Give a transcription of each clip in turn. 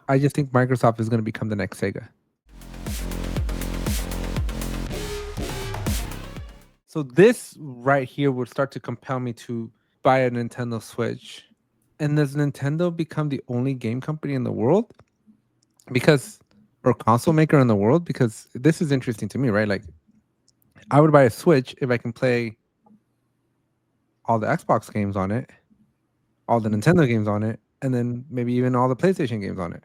I just think Microsoft is going to become the next Sega. So this right here would start to compel me to buy a Nintendo Switch. And does Nintendo become the only game company in the world? Because or console maker in the world? Because this is interesting to me, right? Like I would buy a Switch if I can play all the Xbox games on it, all the Nintendo games on it, and then maybe even all the PlayStation games on it.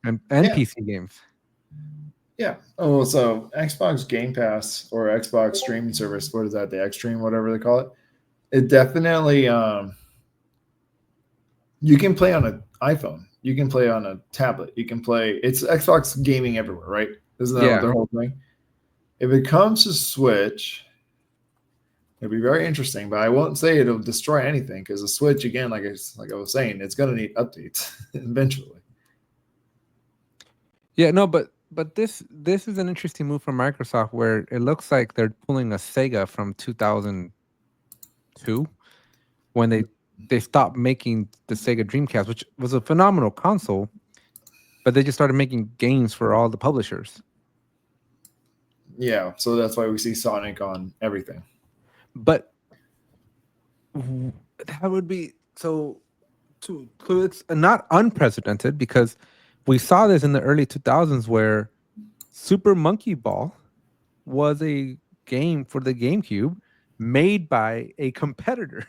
And Yeah. PC games. Yeah. Oh, so Xbox Game Pass or Xbox streaming service, what is that? The Xtreme, whatever they call it. It definitely you can play on an iPhone. You can play on a tablet. You can play it's Xbox gaming everywhere, right? Isn't that what Yeah. their whole thing? If it comes to Switch, it'll be very interesting, but I won't say it'll destroy anything because the Switch, again, like I was saying, it's gonna need updates eventually. Yeah, no, but this is an interesting move from Microsoft where it looks like they're pulling a Sega from 2002 when they stopped making the Sega Dreamcast, which was a phenomenal console, but they just started making games for all the publishers. Yeah, so that's why we see Sonic on everything. But that would be so it's not unprecedented because we saw this in the early 2000s where Super Monkey Ball was a game for the GameCube made by a competitor.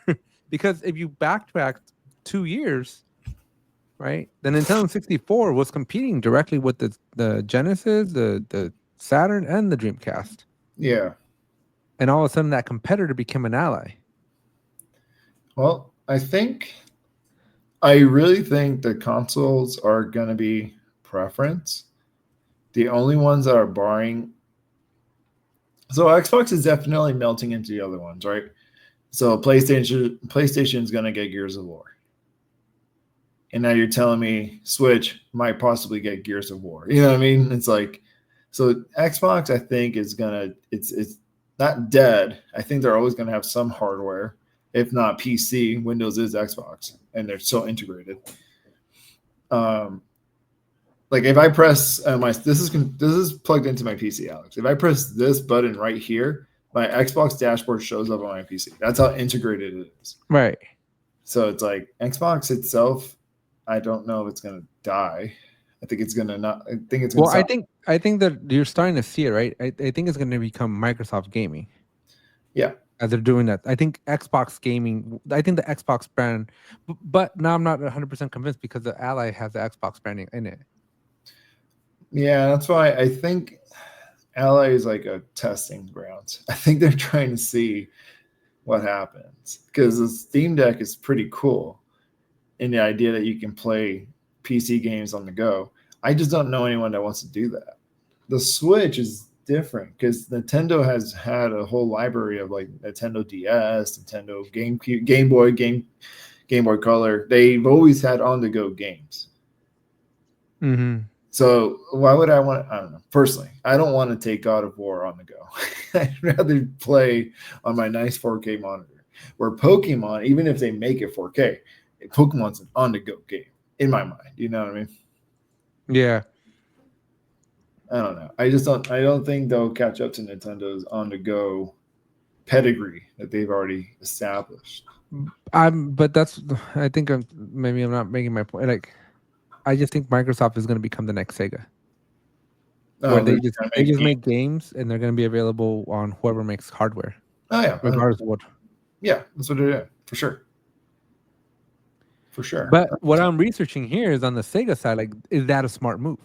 Because if you backtrack 2 years, right, the Nintendo 64 was competing directly with the Genesis, the Saturn, and the Dreamcast. Yeah. And all of a sudden, that competitor became an ally. Well, I really think the consoles are gonna be preference. The only ones that are barring so Xbox is definitely melting into the other ones, right? So PlayStation's gonna get Gears of War. And now you're telling me Switch might possibly get Gears of War. You know what I mean? It's like so Xbox I think is gonna it's not dead. I think they're always gonna have some hardware. If not PC, Windows is Xbox, and they're so integrated. Um, like if I press this is plugged into my PC, Alex. If I press this button right here, my Xbox dashboard shows up on my PC. That's how integrated it is. Right. So it's like Xbox itself. I don't know if it's gonna die. I think it's gonna not. I think it's gonna Well, stop. I think that you're starting to see it, right? I think it's going to become Microsoft Gaming Yeah, as they're doing that. I think Xbox Gaming. I think the Xbox brand, but now I'm not 100% convinced because the Ally has the Xbox branding in it. yeah. That's why I think Ally is like a testing ground. I think they're trying to see what happens because the Steam Deck is pretty cool in the idea that you can play PC games on the go. I just don't know anyone that wants to do that. The Switch is different because Nintendo has had a whole library of like Nintendo DS, Nintendo GameCube, Game Boy Color. They've always had on the go games. Mm-hmm. So why would I want? I don't know. Personally, I don't want to take God of War on the go. I'd rather play on my nice 4K monitor. Where Pokemon, even if they make it 4K, Pokemon's an on the go game in my mind. You know what I mean? Yeah. I don't know. I just don't. I don't think they'll catch up to Nintendo's on the go pedigree that they've already established. But that's, I think maybe I'm not making my point. Like, I just think Microsoft is going to become the next Sega, where They're trying to they make just games. make games and they're going to be available on whoever makes hardware, Oh yeah, regardless of what. yeah. That's what they're doing for sure. For sure. But what I'm researching here is on the Sega side. Like, is that a smart move?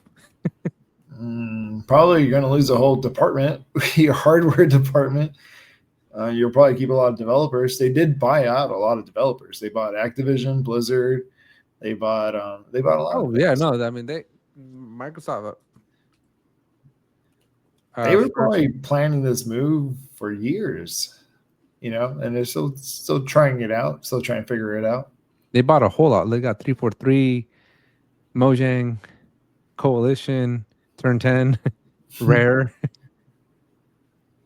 Probably you're going to lose a whole department, your hardware department. You'll probably keep a lot of developers. They did buy out a lot of developers. They bought Activision, Blizzard. They bought a lot of Oh yeah, things. no. I mean, Microsoft. They were First, probably planning this move for years, and they're still trying it out, still trying to figure it out. they bought a whole lot. They got 343, Mojang, Coalition, Turn 10, Rare,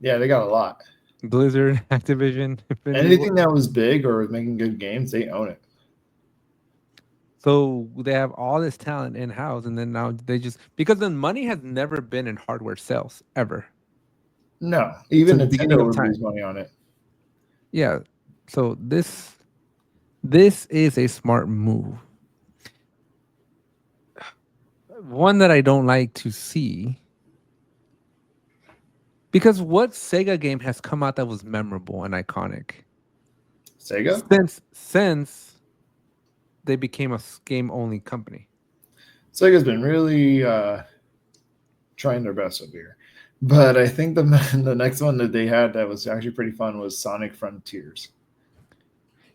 Yeah, they got a lot. Blizzard, Activision, Infinity. Anything that was big or was making good games, they own it. So they have all this talent in house, and then now they just because the money has never been in hardware sales ever No, even since the beginning Nintendo of would time. lose money on it. Yeah. So this is a smart move. One that I don't like to see because what Sega game has come out that was memorable and iconic Sega? since they became a game only company. Sega's been really trying their best over here. But I think the the next one that they had that was actually pretty fun was Sonic Frontiers.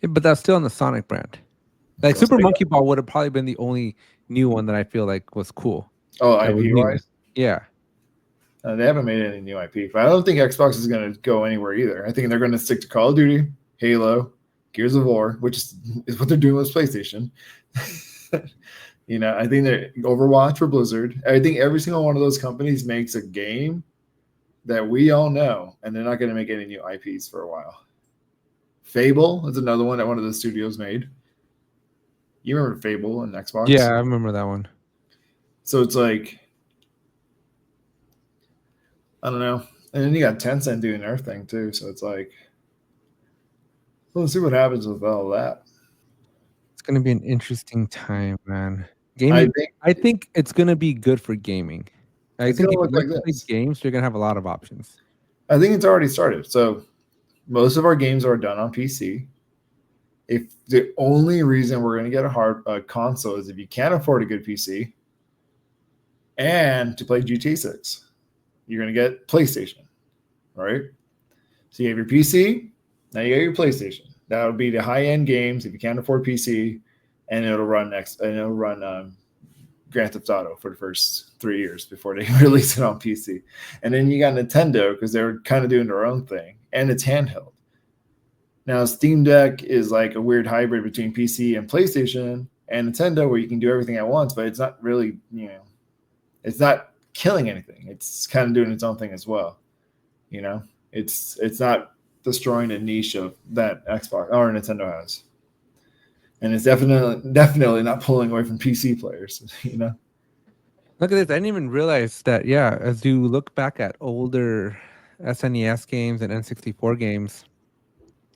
Yeah, but that's still on the Sonic brand. Like Still Super Sega. Monkey Ball would have probably been the only new one that I feel like was cool. Oh, That was IP new. wise, Yeah. they haven't made any new IP. But I don't think Xbox is going to go anywhere either. I think they're going to stick to Call of Duty, Halo, Gears of War, which is what they're doing with PlayStation. I think they're Overwatch for Blizzard. I think every single one of those companies makes a game that we all know, and they're not going to make any new IPs for a while. Fable is another one that one of the studios made. You remember Fable and Yeah, Xbox? I remember that one. So it's like, I don't know. And then you got Tencent doing their thing too. So it's like, well, let's see what happens with all that. It's gonna be an interesting time, man. I Gaming. think I think it's gonna be good for gaming. I it's think going to if you look like like to play this. games, you're gonna have a lot of options. I think it's already started. So most of our games are done on PC. If the only reason we're going to get a console is if you can't afford a good PC and to play GTA 6, you're going to get PlayStation, right? So you have your PC, now you got your PlayStation. That would be the high end games if you can't afford PC, and it'll run Grand Theft Auto for the first 3 years before they release it on PC. And then you got Nintendo because they're kind of doing their own thing, and it's handheld. Now, Steam Deck is like a weird hybrid between PC and PlayStation and Nintendo where you can do everything at once, but it's not really, it's not killing anything. It's kind of doing its own thing as well. It's not destroying a niche of that Xbox or Nintendo has. And it's definitely not pulling away from PC players. Look at this. I didn't even realize that. Yeah, as you look back at older SNES games and N64 games,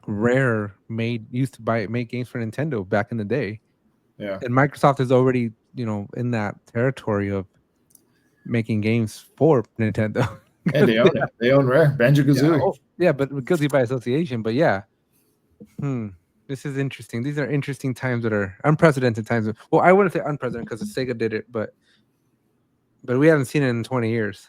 Rare used to make games for Nintendo back in the day, Yeah. and Microsoft is already in that territory of making games for Nintendo. And they own it. They own Rare. Banjo Yeah. Kazooie. Oh, yeah, but guilty by association. But yeah, this is interesting. These are interesting times that are unprecedented times. Well, I wouldn't say unprecedented because Sega did it, but we haven't seen it in 20 years.